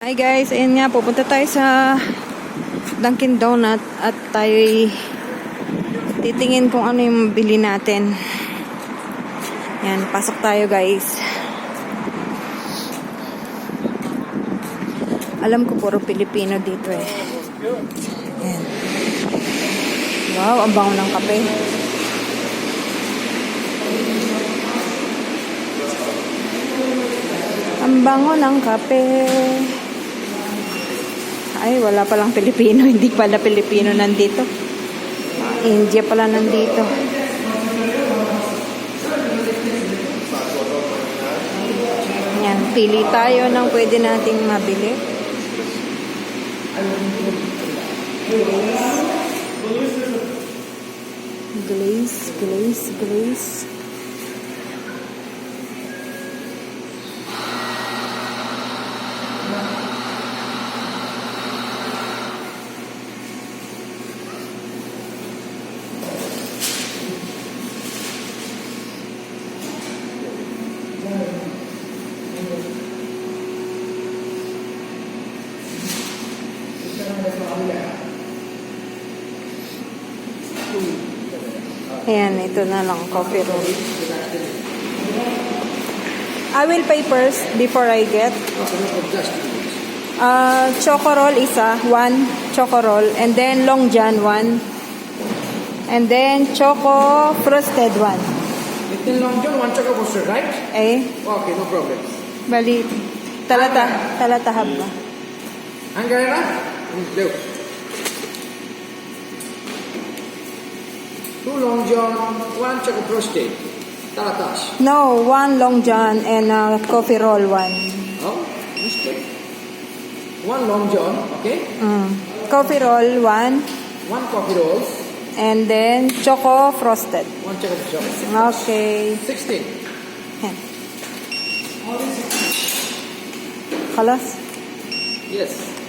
Hi guys, ayun nga, pupunta tayo sa Dunkin Donut at tayo'y titingin kung ano yung bili natin. Yan, pasok tayo guys. Alam ko puro Pilipino dito eh. Yan. Wow, ang bango ng kape. Ang bango ng kape. Ay, wala palang Pilipino. Hindi pala Pilipino nandito. India pala nandito. Yan, pili tayo ng pwede nating mabili. Glaze. Ayan, ito na lang, coffee roll. I will pay first before I get. Choco roll isa, 1 choco roll, and then Long John 1, and then choco frosted 1. Little Long John, 1 choco frosted, right? Eh? Okay, no problem. Bali, talata haba. Angarera? Look. 2 Long John, 1 choco frosted. Talatas. No, 1 Long John and coffee roll 1. Oh, mistake. 1 Long John, okay? Coffee roll 1, 1 coffee rolls. and then choco frosted. 1 choco frosted. Okay. 16. Yan. Kalas? Yes.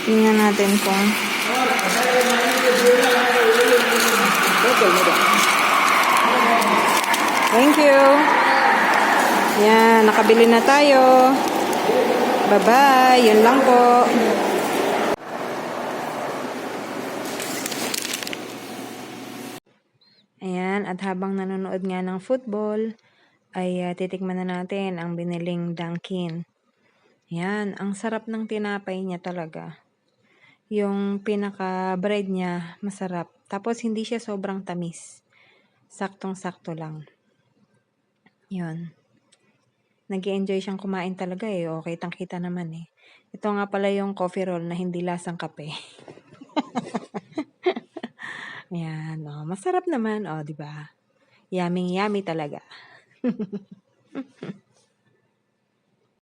Tingnan natin kung thank you. Yan, nakabili na tayo. Bye-bye. Yun lang po. Ayan, at habang nanonood nga ng football, ay titikman na natin ang biniling Dunkin. Yan, ang sarap ng tinapay niya talaga. Yung pinaka-bread niya, masarap. Tapos, hindi siya sobrang tamis. Saktong-sakto lang. Yun. Nag-i-enjoy siyang kumain talaga eh. O, kitang-kita naman eh. Ito nga pala yung coffee roll na hindi lasang kape. Yan, oh, masarap naman. Oh, di ba? Yummy talaga.